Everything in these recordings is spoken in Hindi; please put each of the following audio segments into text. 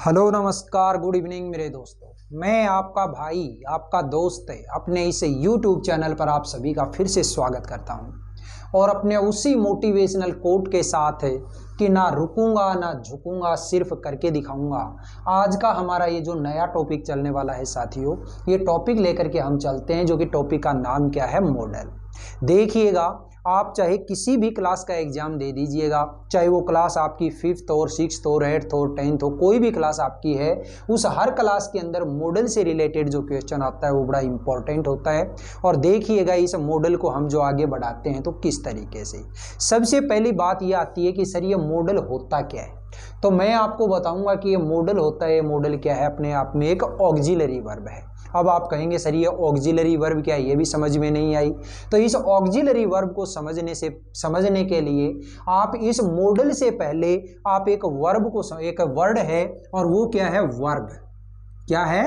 हेलो नमस्कार गुड इवनिंग मेरे दोस्तों। मैं आपका भाई आपका दोस्त है अपने इस यूट्यूब चैनल पर आप सभी का फिर से स्वागत करता हूं और अपने उसी मोटिवेशनल कोट के साथ है कि ना रुकूंगा ना झुकूंगा, सिर्फ करके दिखाऊंगा। आज का हमारा ये जो नया टॉपिक चलने वाला है साथियों, ये टॉपिक लेकर के हम चलते हैं, जो कि टॉपिक का नाम क्या है, मॉडल। देखिएगा, आप चाहे किसी भी क्लास का एग्जाम दे दीजिएगा, चाहे वो क्लास आपकी 5th और 6th और 8th और 10th हो, कोई भी क्लास आपकी है, उस हर क्लास के अंदर मॉडल से रिलेटेड जो क्वेश्चन आता है वो बड़ा इंपॉर्टेंट होता है। और देखिएगा, इस मॉडल को हम जो आगे बढ़ाते हैं तो किस तरीके से। सबसे पहली बात ये आती है कि सर ये मॉडल होता क्या है, तो मैं आपको बताऊंगा कि ये मॉडल होता है। मॉडल क्या है, अपने आप में एक ऑक्सिलरी वर्ब है। अब आप कहेंगे सर ये ऑक्सिलरी वर्ब क्या है, ये भी समझ में नहीं आई। तो इस ऑक्सिलरी वर्ब को समझने के लिए आप इस मॉडल से पहले आप एक वर्ब को, एक वर्ड है और वो क्या है, वर्ब। क्या है,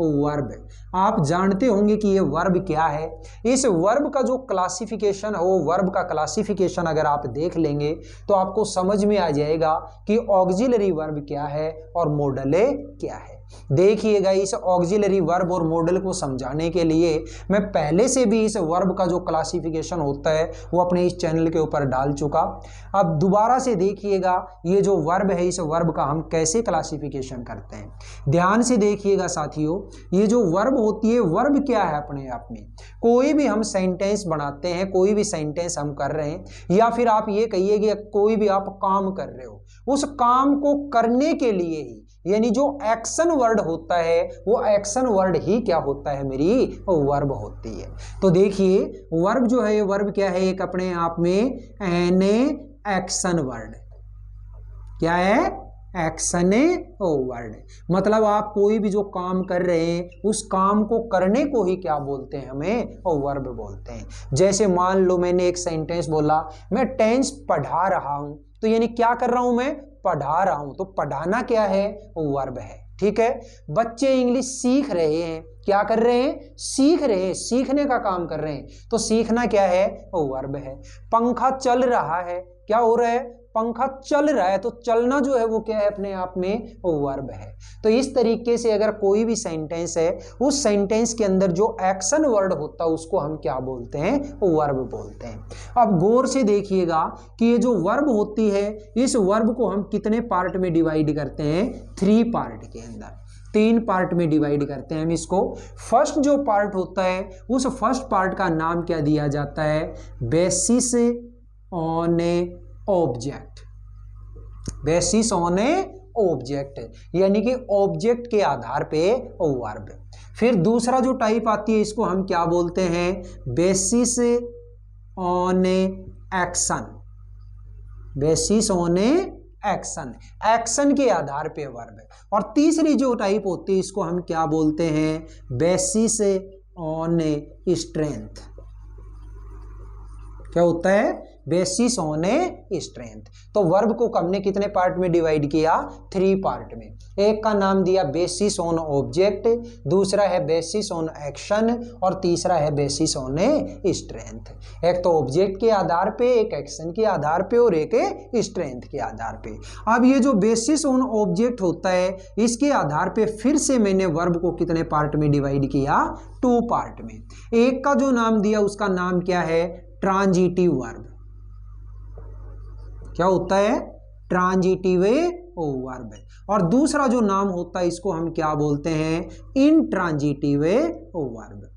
वर्ब। आप जानते होंगे कि ये वर्ब क्या है। इस वर्ब का जो क्लासिफिकेशन है, वो वर्ब का क्लासिफिकेशन अगर आप देख लेंगे तो आपको समझ में आ जाएगा कि ऑक्सिलरी वर्ब क्या है और मॉडल क्या है। देखिएगा, इस ऑक्सिलरी वर्ब और मॉडल को समझाने के लिए मैं पहले से भी इस वर्ब का जो क्लासिफिकेशन होता है वो अपने इस चैनल के ऊपर डाल चुका। अब दोबारा से देखिएगा, ये जो वर्ब है, इस वर्ब का हम कैसे क्लासिफिकेशन करते हैं। ध्यान से देखिएगा साथियों, ये जो वर्ब होती है, वर्ब क्या है, अपने आप में कोई भी हम सेंटेंस बनाते हैं, कोई भी सेंटेंस हम कर रहे हैं, या फिर आप ये कहिए कि कोई भी आप काम कर रहे हो, उस काम को करने के लिए ही, यानी जो एक्शन वर्ड होता है वो एक्शन वर्ड ही क्या होता है, मेरी वर्ब होती है। तो देखिए, वर्ब जो है, वर्ब क्या है, एक अपने आप में एन एक्शन वर्ड। क्या है, एक्शन वर्ड। मतलब आप कोई भी जो काम कर रहे हैं, उस काम को करने को ही क्या बोलते हैं, हमें वर्ब बोलते हैं। जैसे मान लो मैंने एक सेंटेंस बोला, मैं टेंस पढ़ा रहा हूं, तो यानी क्या कर रहा हूं, मैं पढ़ा रहा हूं। तो पढ़ाना क्या है, वर्ब है। ठीक है। बच्चे इंग्लिश सीख रहे हैं, क्या कर रहे हैं, सीख रहे हैं, सीखने का काम कर रहे हैं, तो सीखना क्या है, वर्ब है। पंखा चल रहा है, क्या हो रहा है, पंखा चल रहा है, तो चलना जो है वो क्या है, अपने आप में वर्ब है। तो इस तरीके से अगर कोई भी सेंटेंस है, उस सेंटेंस के अंदर जो एक्शन वर्ड होता है उसको हम क्या बोलते हैं, वर्ब बोलते हैं। अब गौर से देखिएगा कि ये जो वर्ब होती है, इस वर्ब को हम कितने पार्ट में डिवाइड करते हैं, 3 पार्ट के अंदर, 3 पार्ट में डिवाइड करते हैं हम इसको। फर्स्ट जो पार्ट होता है, उस फर्स्ट पार्ट का नाम क्या दिया जाता है, basis on A object. Basis on A object, यानी कि ऑब्जेक्ट के आधार पे वर्ब। फिर दूसरा जो टाइप आती है, इसको हम क्या बोलते हैं, basis on a action. Basis on a action, action के आधार पे वर्ब है। और तीसरी जो टाइप होती है, इसको हम क्या बोलते हैं, बेसिस ऑन ए स्ट्रेंथ। क्या होता है, बेसिस ऑन ए स्ट्रेंथ। तो वर्ब को हमने कितने पार्ट में डिवाइड किया, 3 पार्ट में। एक का नाम दिया बेसिस ऑन ऑब्जेक्ट, दूसरा है बेसिस ऑन एक्शन, और तीसरा है बेसिस ऑन ए स्ट्रेंथ। एक तो ऑब्जेक्ट के आधार पे, एक एक्शन के आधार पे, और एक स्ट्रेंथ के आधार पे। अब ये जो बेसिस ऑन ऑब्जेक्ट होता है, इसके आधार पे फिर से मैंने वर्ब को कितने पार्ट में डिवाइड किया, 2 पार्ट में। एक का जो नाम दिया, उसका नाम क्या है, ट्रांजिटिव वर्ब। क्या होता है, ट्रांजिटिव वर्ब। और दूसरा जो नाम होता है, इसको हम क्या बोलते हैं, इनट्रांजिटिव वर्ब।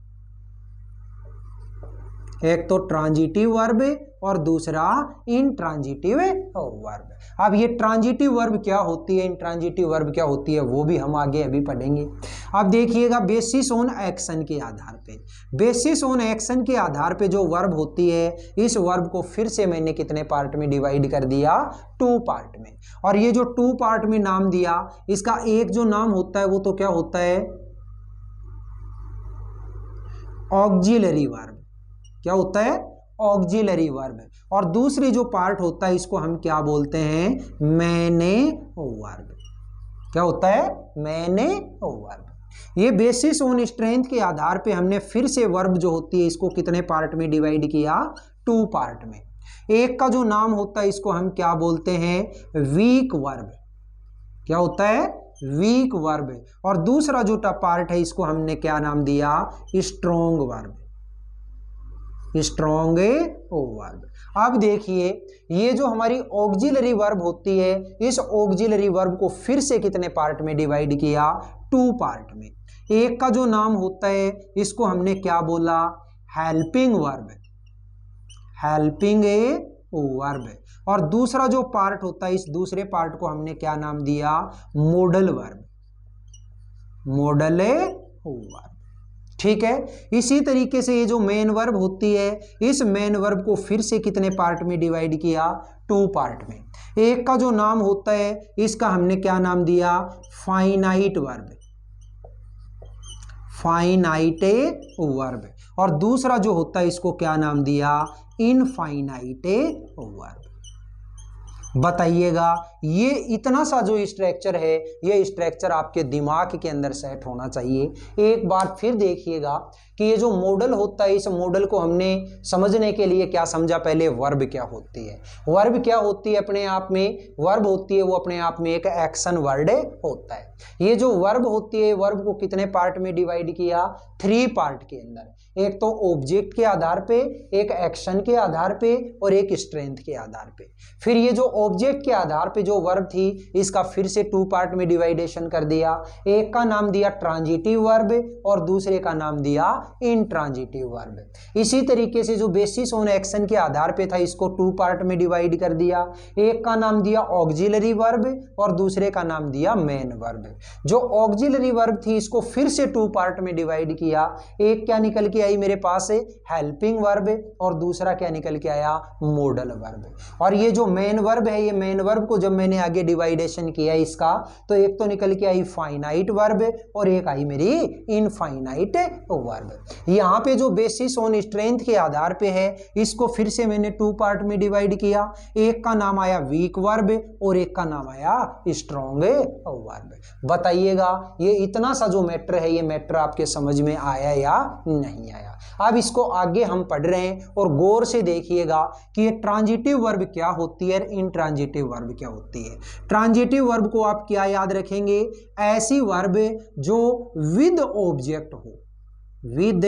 एक तो ट्रांजिटिव वर्ब और दूसरा इनट्रांजिटिव वर्ब। अब ये ट्रांजिटिव वर्ब क्या होती है, इनट्रांजिटिव वर्ब क्या होती है, वो भी हम आगे अभी पढ़ेंगे। अब देखिएगा, बेसिस ऑन एक्शन के आधार पे, बेसिस ऑन एक्शन के आधार पे जो वर्ब होती है, इस वर्ब को फिर से मैंने कितने पार्ट में डिवाइड कर दिया, 2 पार्ट में। और ये जो 2 पार्ट में नाम दिया, इसका एक जो नाम होता है वो तो क्या होता है, ऑक्सिलरी वर्ब। क्या होता है, ऑक्सिलरी वर्ब। और दूसरी जो पार्ट होता है, इसको हम क्या बोलते हैं, मैंने वर्ब। क्या होता है, मैंने वर्ब। ये बेसिस ऑन स्ट्रेंथ के आधार पे हमने फिर से वर्ब जो होती है, इसको कितने पार्ट में डिवाइड किया, 2 पार्ट में। एक का जो नाम होता है, इसको हम क्या बोलते हैं, वीक वर्ब। क्या होता है, वीक वर्ब है, और दूसरा जो पार्ट है इसको हमने क्या नाम दिया, स्ट्रॉन्ग वर्ब, स्ट्रॉन्ग वर्ब। अब देखिए ये जो हमारी ऑक्सिलरी वर्ब होती है, इस ऑक्सिलरी वर्ब को फिर से कितने पार्ट में डिवाइड किया, 2 पार्ट में। एक का जो नाम होता है इसको हमने क्या बोला, हेल्पिंग वर्ब, हेल्पिंग वर्ब है, और दूसरा जो पार्ट होता है इस दूसरे पार्ट को हमने क्या नाम दिया, मॉडल वर्ब, मॉडल वर्ब। ठीक है, इसी तरीके से ये जो मेन वर्ब होती है, इस मेन वर्ब को फिर से कितने पार्ट में डिवाइड किया, 2 पार्ट में। एक का जो नाम होता है इसका हमने क्या नाम दिया, फाइनाइट वर्ब, फाइनाइट वर्ब, और दूसरा जो होता है इसको क्या नाम दिया, इनफाइनाइट वर्ब। बताइएगा ये इतना सा जो स्ट्रक्चर है, ये स्ट्रक्चर आपके दिमाग के अंदर सेट होना चाहिए। एक बार फिर देखिएगा कि ये जो मॉडल होता है, इस मॉडल को हमने समझने के लिए क्या समझा, पहले वर्ब क्या होती है। वर्ब क्या होती है अपने आप में, वर्ब होती है वो अपने आप में एक एक्शन वर्ड होता है। ये जो वर्ब होती है, वर्ब को कितने पार्ट में डिवाइड किया, 3 पार्ट के अंदर। एक तो ऑब्जेक्ट के आधार पे, एक एक्शन के आधार पे, और एक स्ट्रेंथ के आधार पे। फिर ये जो ऑब्जेक्ट के आधार पे जो वर्ब थी इसका फिर से 2 पार्ट में डिवाइडेशन कर दिया। एक का नाम दिया ट्रांजिटिव वर्ब और दूसरे का नाम दिया इंट्रांजिटिव वर्ब। इसी तरीके से जो बेसिस ऑन एक्शन के आधार पे था इसको 2 पार्ट में डिवाइड कर दिया। एक का नाम दिया ऑक्सिलरी वर्ब और दूसरे का नाम दिया मेन वर्ब। जो ऑक्सिलरी वर्ब थी इसको फिर से 2 पार्ट में डिवाइड किया। एक क्या निकल के आई मेरे पास है, हेल्पिंग वर्ब, और दूसरा क्या निकल के आया, मॉडल वर्ब। और ये जो मेन वर्ब है, ये मेन वर्ब को जब मैंने आगे डिवाइडेशन किया इसका, तो एक तो निकल के आई फाइनाइट वर्ब और एक आई मेरी इनफाइनाइट वर्ब। यहाँ पे जो बेसिस ऑन स्ट्रेंथ के आधार पे है इसको फिर से मैंने 2 पार्ट में डिवाइड किया। एक का नाम आया वीक वर्ब और एक का नाम आया स्ट्रॉन्ग वर्ब। बताइएगा ये इतना सा जो मैटर है, ये मैटर आपके समझ में आया या नहीं आया। अब इसको आगे हम पढ़ रहे हैं और गौर से देखिएगा कि ये ट्रांजिटिव वर्ब क्या होती है, इनट्रांजिटिव वर्ब क्या होती है। ट्रांजिटिव वर्ब को आप क्या याद रखेंगे, ऐसी वर्ब जो विद ऑब्जेक्ट हो, विद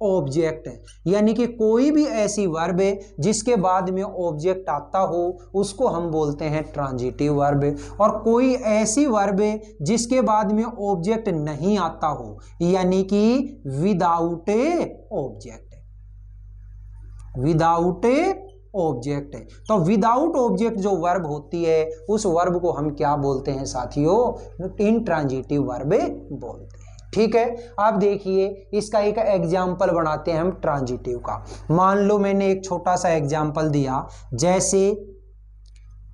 ऑब्जेक्ट, यानी कि कोई भी ऐसी वर्ब जिसके बाद में ऑब्जेक्ट आता हो उसको हम बोलते हैं ट्रांजिटिव वर्ब। और कोई ऐसी वर्ब जिसके बाद में ऑब्जेक्ट नहीं आता हो, यानी कि विदाउट ऑब्जेक्ट, विदाउट ऑब्जेक्ट। तो विदाउट ऑब्जेक्ट जो वर्ब होती है उस वर्ब को हम क्या बोलते हैं साथियों, इनट्रांजिटिव वर्ब बोलते हैं। ठीक है, आप देखिए इसका एक एग्जाम्पल बनाते हैं हम ट्रांजिटिव का। मान लो मैंने एक छोटा सा एग्जाम्पल दिया, जैसे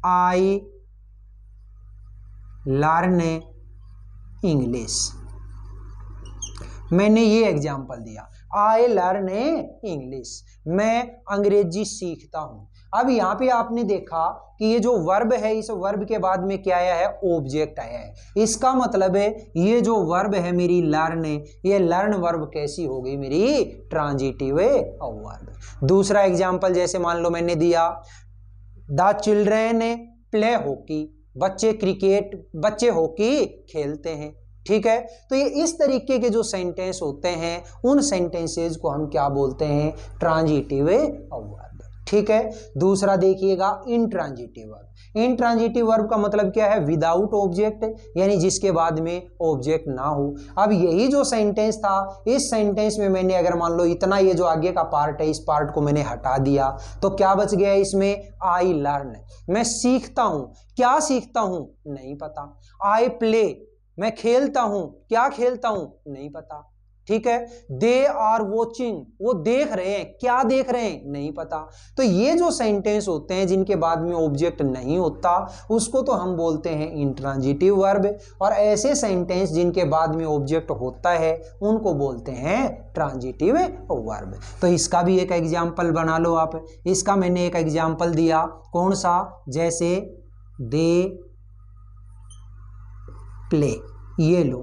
आई लर्न इंग्लिश। मैंने ये एग्जाम्पल दिया, आई लर्न इंग्लिश, मैं अंग्रेजी सीखता हूं। अब यहाँ पे आपने देखा कि ये जो वर्ब है, इस वर्ब के बाद में क्या आया है, ऑब्जेक्ट आया है। इसका मतलब है ये जो वर्ब है मेरी लर्न, ये लर्न वर्ब कैसी हो गई, मेरी ट्रांजिटिव वर्ब। दूसरा एग्जांपल जैसे मान लो मैंने दिया, द चिल्ड्रेन प्ले हॉकी, बच्चे हॉकी खेलते हैं। ठीक है, तो ये इस तरीके के जो सेंटेंस होते हैं उन सेंटेंसेस को हम क्या बोलते हैं, ट्रांजिटिव वर्ब। ठीक है, दूसरा देखिएगा इनट्रांजिटिव वर्ब। इनट्रांजिटिव वर्ब का मतलब क्या है, विदाउट ऑब्जेक्ट, यानी जिसके बाद में ऑब्जेक्ट ना हो। अब यही जो सेंटेंस था, इस सेंटेंस में मैंने अगर मान लो इतना ये जो आगे का पार्ट है इस पार्ट को मैंने हटा दिया तो क्या बच गया इसमें, आई लर्न, मैं सीखता हूं। क्या सीखता हूं नहीं पता। आई प्ले, मैं खेलता हूं, क्या खेलता हूं नहीं पता। ठीक है, दे आर वॉचिंग, वो देख रहे हैं, क्या देख रहे हैं नहीं पता। तो ये जो सेंटेंस होते हैं जिनके बाद में ऑब्जेक्ट नहीं होता उसको तो हम बोलते हैं इंट्रांजिटिव वर्ब, और ऐसे सेंटेंस जिनके बाद में ऑब्जेक्ट होता है उनको बोलते हैं ट्रांजिटिव वर्ब। तो इसका भी एक एग्जाम्पल बना लो आप। इसका मैंने एक एग्जाम्पल दिया, कौन सा, जैसे दे प्ले, ये लो।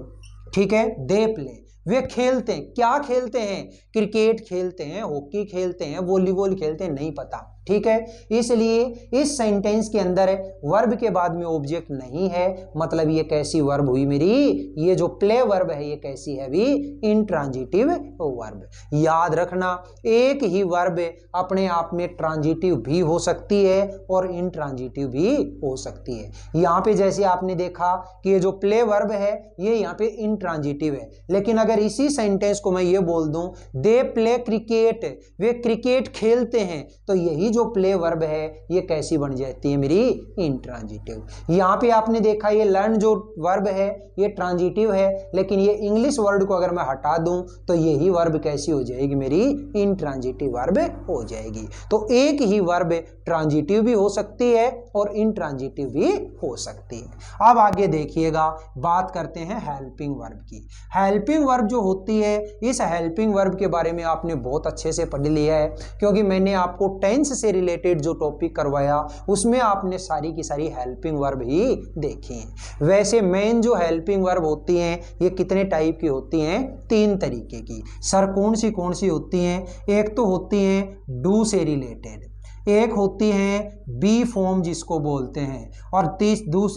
ठीक है, दे प्ले, वे खेलते हैं। क्या खेलते हैं, क्रिकेट खेलते हैं, हॉकी खेलते हैं, वॉलीबॉल खेलते हैं नहीं पता। ठीक है, इसलिए इस सेंटेंस के अंदर वर्ब के बाद में ऑब्जेक्ट नहीं है, मतलब ये कैसी वर्ब हुई मेरी, ये जो प्ले वर्ब है ये कैसी है भी, इंट्रांजिटिव वर्ब। याद रखना एक ही वर्ब अपने आप में ट्रांजिटिव भी हो सकती है और इंट्रांजिटिव भी हो सकती है। यहाँ पे जैसे आपने देखा कि ये जो प्ले वर्ब है ये यहाँ पे इंट्रांजिटिव है, लेकिन अगर इसी सेंटेंस को मैं ये बोल दूं they play cricket, way cricket खेलते हैं, तो यही जो प्ले वर्ब है ये कैसी बन जाती है मेरी, इंट्रांजिटिव। यहाँ पे आपने देखा ये लर्न जो वर्ब है ये ट्रांजिटिव है, लेकिन ये इंग्लिश वर्ड को अगर मैं हटा दूं तो यही वर्ब कैसी हो जाएगी मेरी, इंट्रांजिटिव वर्ब हो जाएगी। तो एक ही वर्ब ट्रांजिटिव भी हो सकती है और इंट्रांजिटिव भी हो सकती है। अब आगे देखिएगा, बात करते हैं हेल्पिंग वर्ब की। हेल्पिंग वर्ब जो होती है, इस हेल्पिंग वर्ब के बारे में आपने बहुत अच्छे से पढ़ लिया है, क्योंकि मैंने आपको टेंस से रिलेटेड जो टॉपिक करवाया उसमें आपने सारी की सारी हेल्पिंग वर्ब ही देखी हैं। वैसे मेन जो हेल्पिंग वर्ब होती हैं ये कितने टाइप की होती हैं, 3 तरीके की। सर कौन सी होती हैं, एक तो होती हैं डू से रिलेटेड, एक होती हैं बी फॉर्म जिसको बोलते हैं, और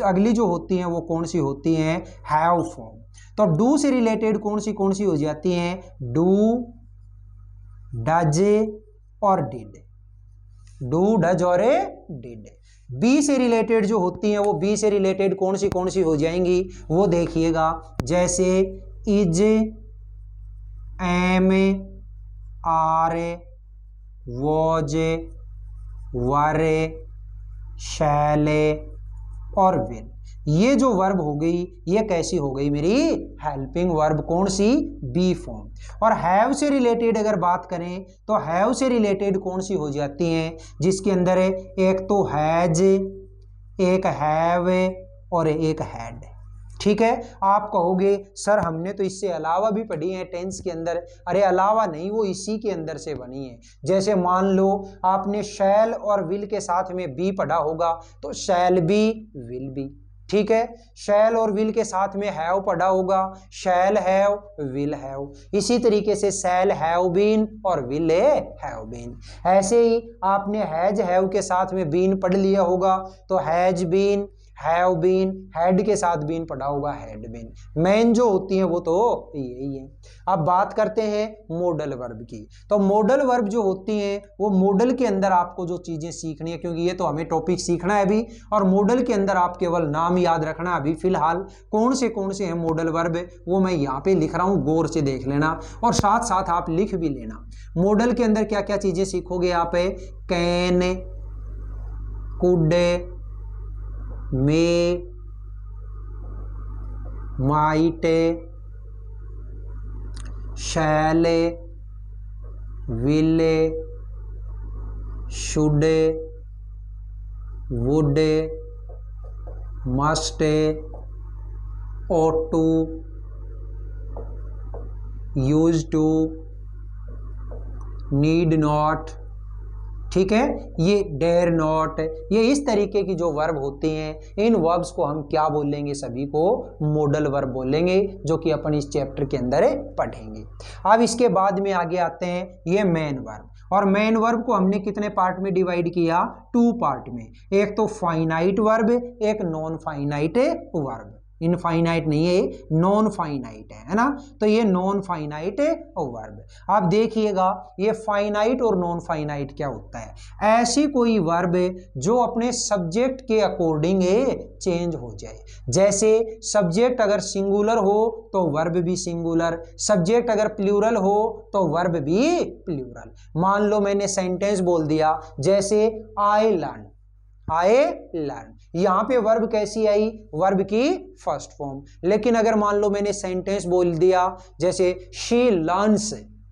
अगली जो होती हैं वो कौन सी होती हैं, हैव फॉर्म। तो डू से रिलेटेड कौन सी हो जाती हैं, डू, डज और डिड, डू, डज और डिड। बी से रिलेटेड जो होती हैं वो बी से रिलेटेड कौन सी हो जाएंगी, वो देखिएगा, जैसे इज, एम, आर, वॉज, वर, शैल और विल। ये जो वर्ब हो गई ये कैसी हो गई मेरी, हेल्पिंग वर्ब, कौन सी, बी फॉर्म। और हैव से रिलेटेड अगर बात करें तो हैव से रिलेटेड कौन सी हो जाती हैं, जिसके अंदर एक तो हैज, एक हैव और एक हैड। ठीक है, आप कहोगे सर हमने तो इससे अलावा भी पढ़ी है टेंस के अंदर। अरे अलावा नहीं, वो इसी के अंदर से बनी है। जैसे मान लो आपने शैल और विल के साथ में बी पढ़ा होगा, तो शैल बी, विल बी। ठीक है, शैल और विल के साथ में हैव पढ़ा होगा, शैल हैव, विल हैव। इसी तरीके से शैल हैव बीन और विल हैव बीन। ऐसे ही आपने हैज हैव के साथ में बीन पढ़ लिया होगा, तो has been, have been, had के साथ बीन पढ़ा होगा, हैड बीन। मेन जो होती है वो तो यही है। अब बात करते हैं मॉडल वर्ब की। तो मॉडल वर्ब जो होती हैं वो मॉडल के अंदर आपको जो चीजें सीखनी है, क्योंकि ये तो हमें टॉपिक सीखना है अभी, और मॉडल के अंदर आप केवल नाम याद रखना अभी फिलहाल। कौन से हैं मॉडल वर्ब वो मैं यहाँ पे लिख रहा हूँ, गौर से देख लेना और साथ साथ आप लिख भी लेना। मॉडल के अंदर क्या क्या चीजें सीखोगे आप, can, could, may, might, shall, will, should, would, must, ought to, used to, need not। ठीक है, ये डेयर नॉट, ये इस तरीके की जो वर्ब होती हैं, इन वर्ब्स को हम क्या बोलेंगे, सभी को मॉडल वर्ब बोलेंगे, जो कि अपन इस चैप्टर के अंदर पढ़ेंगे। अब इसके बाद में आगे आते हैं ये मेन वर्ब, और मेन वर्ब को हमने कितने पार्ट में डिवाइड किया, 2 पार्ट में। एक तो फाइनाइट वर्ब, एक नॉन फाइनाइट वर्ब। इनफाइनाइट नहीं है, नॉन फाइनाइट है ना, तो ये नॉन फाइनाइट वर्ब। आप देखिएगा ये फाइनाइट और नॉन फाइनाइट क्या होता है, ऐसी कोई वर्ब जो अपने सब्जेक्ट के अकॉर्डिंग चेंज हो जाए। जैसे सब्जेक्ट अगर सिंगुलर हो तो वर्ब भी सिंगुलर, सब्जेक्ट अगर प्लूरल हो तो वर्ब भी प्लूरल। मान लो मैंने सेंटेंस बोल दिया, जैसे आई लर्न, आई लर्न, यहां पे वर्ब कैसी आई, वर्ब की फर्स्ट फॉर्म। लेकिन अगर मान लो मैंने सेंटेंस बोल दिया, जैसे शी लर्न्स,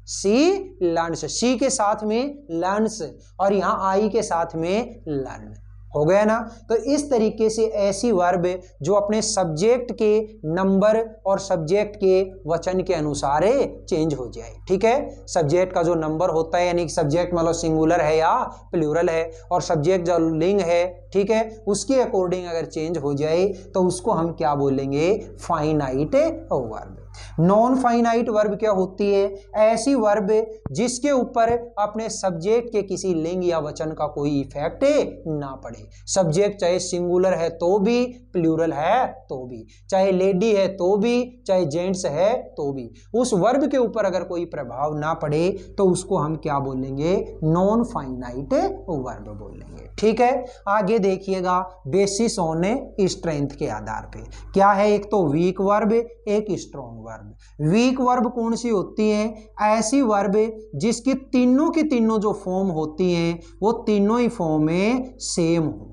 सी लर्न्स, सी के साथ में लर्न्स और यहां आई के साथ में लर्न, हो गया ना। तो इस तरीके से ऐसी वर्ब जो अपने सब्जेक्ट के नंबर और सब्जेक्ट के वचन के अनुसार चेंज हो जाए। ठीक है, सब्जेक्ट का जो नंबर होता है यानी कि सब्जेक्ट मतलब सिंगुलर है या प्लूरल है, और सब्जेक्ट जो लिंग है, ठीक है, उसके अकॉर्डिंग अगर चेंज हो जाए तो उसको हम क्या बोलेंगे, finite verb. Non finite verb क्या होती है, ऐसी वर्ब जिसके ऊपर अपने सब्जेक्ट के किसी लिंग या वचन का कोई इफेक्ट ना पड़े। सब्जेक्ट चाहे सिंगुलर है तो भी, प्लूरल है तो भी, चाहे लेडी है तो भी, चाहे जेंट्स है तो भी, उस वर्ब के ऊपर अगर कोई प्रभाव ना पड़े तो उसको हम क्या बोलेंगे, नॉन फाइनाइट वर्ब बोलेंगे। ठीक है, आगे देखिएगा, बेसिस ऑन स्ट्रेंथ के आधार पे क्या है, एक तो वीक वर्ब, एक स्ट्रॉन्ग वर्ब। वीक वर्ब कौन सी होती है, ऐसी वर्ब जिसकी तीनों की तीनों जो फॉर्म होती हैं वो तीनों ही फॉर्म में सेम हो,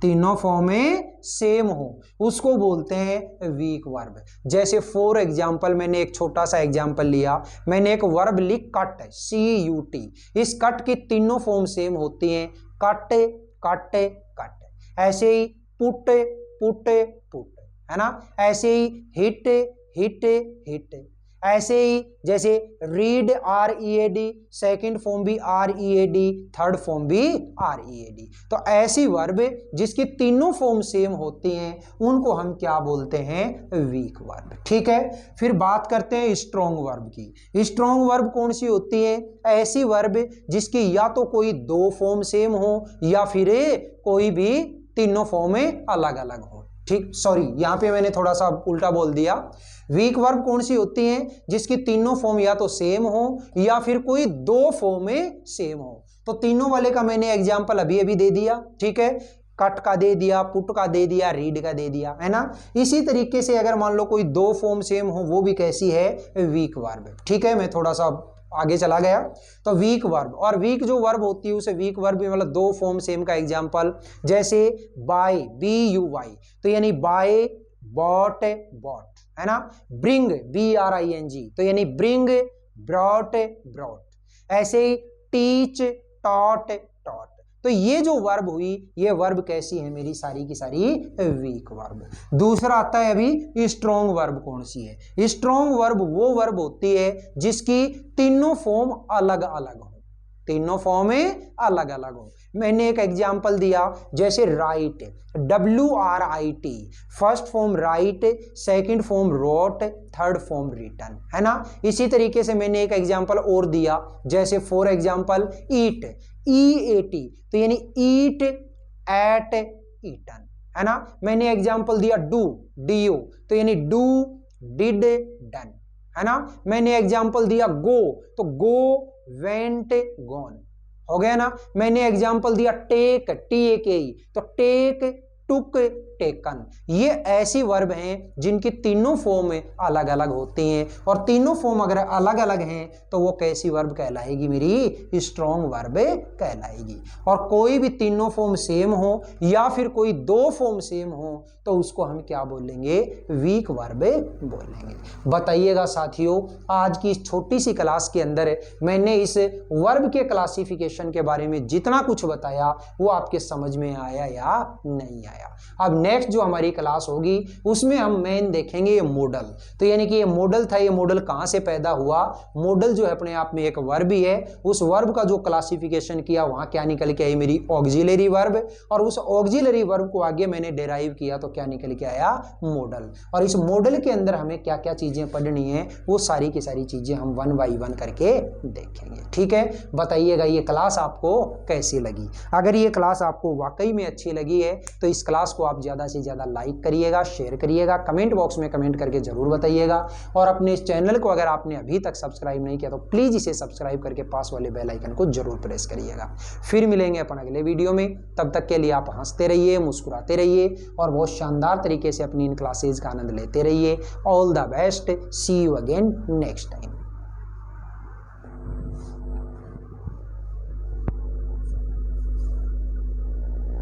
तीनों फॉर्म में सेम हो, उसको बोलते हैं वीक वर्ब। जैसे फॉर एग्जांपल, मैंने एक छोटा सा एग्जांपल लिया, मैंने एक वर्ब ली कट, CUT, इस कट की तीनों फॉर्म सेम होती हैं, कट कट कट। ऐसे ही पुट पुट पुट, है ना, ऐसे ही हिट हिट हिट, ऐसे ही जैसे रीड READ, सेकंड फॉर्म भी READ, थर्ड फॉर्म भी READ। तो ऐसी वर्ब जिसकी तीनों फॉर्म सेम होती हैं उनको हम क्या बोलते हैं, वीक वर्ब। ठीक है, फिर बात करते हैं स्ट्रॉन्ग वर्ब की। स्ट्रॉन्ग वर्ब कौन सी होती है, ऐसी वर्ब जिसकी या तो कोई दो फॉर्म सेम हो या फिर कोई भी तीनों फॉर्म में अलग अलग हो। ठीक, सॉरी यहां पे मैंने थोड़ा सा उल्टा बोल दिया। वीक वर्ब कौन सी होती है, जिसकी तीनों फॉर्म या तो सेम हो या फिर कोई दो फॉर्म में सेम हो। तो तीनों वाले का मैंने एग्जांपल अभी अभी दे दिया। ठीक है, कट का दे दिया, पुट का दे दिया, रीड का दे दिया, है ना। इसी तरीके से अगर मान लो कोई दो फॉर्म सेम हो, वो भी कैसी है, वीक वर्ब। ठीक है, मैं थोड़ा सा आगे चला गया। तो वीक वर्ब, और वीक जो वर्ब होती है उसे वीक वर्ब भी मतलब दो फॉर्म सेम का एग्जांपल, जैसे बाय, BUY, तो यानी बाय, बॉट बॉट, है ना। ब्रिंग, BRING, तो यानी ब्रिंग, ब्रॉट ब्रॉट। ऐसे ही टीच, टॉट टॉट। तो ये जो वर्ब हुई, ये वर्ब कैसी है, मेरी सारी की सारी वीक वर्ब। दूसरा आता है अभी स्ट्रॉन्ग वर्ब कौन सी है। स्ट्रॉन्ग वर्ब वो वर्ब होती है जिसकी तीनों फॉर्म अलग अलग हो, तीनों फॉर्म में अलग अलग हो। मैंने एक एग्जांपल दिया, जैसे write, WRIT, first form write, second form wrote, third form written, है ना। इसी तरीके से मैंने एक एग्जांपल और दिया, जैसे फॉर एग्जांपल ईट, EAT, तो यानी ईट, एट, ईटन, है ना। मैंने एग्जांपल दिया डू, DO, तो यानी डू, डिड, डन, है ना। मैंने एग्जांपल दिया गो, तो गो, वेंट, गॉन, हो गया ना। मैंने एग्जांपल दिया टेक, TAKE, तो टेक, टुक, टेकन। ये ऐसी वर्ब हैं जिनकी तीनों फॉर्म अलग अलग होती हैं, और तीनों फॉर्म अगर अलग अलग हैं तो वो कैसी वर्ब कहलाएगी, मेरी स्ट्रॉन्ग वर्ब कहलाएगी। और कोई भी तीनों फॉर्म सेम हो या फिर कोई दो फॉर्म सेम हो तो उसको हम क्या बोलेंगे, वीक वर्ब बोलेंगे। बताइएगा साथियों, आज की इस छोटी सी क्लास के अंदर मैंने इस वर्ब के क्लासिफिकेशन के बारे में जितना कुछ बताया वो आपके समझ में आया या नहीं आया। अब नेक्स्ट जो हमारी क्लास होगी उसमें हम मेन देखेंगे ये मॉडल। तो यानी कि ये मॉडल था, ये मॉडल कहाँ से पैदा हुआ। मॉडल जो है अपने आप में एक वर्ब ही है, उस वर्ब का जो क्लासिफिकेशन किया वहां क्या निकल के आई, मेरी ऑक्सिलरी वर्ब, और उस ऑक्सिलरी वर्ब को आगे मैंने डेराइव किया तो क्या निकल के आया, मॉडल। और इस मॉडल के अंदर हमें क्या क्या चीजें पढ़नी है वो सारी की सारी चीजें हम 1 बाय 1 करके देखेंगे। ठीक है, बताइएगा ये क्लास आपको कैसी लगी। अगर ये क्लास आपको वाकई में अच्छी लगी है तो इस क्लास को आप ज़्यादा से ज़्यादा लाइक करिएगा, शेयर करिएगा, कमेंट बॉक्स में कमेंट करके ज़रूर बताइएगा। और अपने इस चैनल को अगर आपने अभी तक सब्सक्राइब नहीं किया तो प्लीज़ इसे सब्सक्राइब करके पास वाले बेल आइकन को जरूर प्रेस करिएगा। फिर मिलेंगे अपन अगले वीडियो में, तब तक के लिए आप हंसते रहिए, मुस्कुराते रहिए और बहुत शानदार तरीके से अपनी इन क्लासेज का आनंद लेते रहिए। All the best, see you again next time.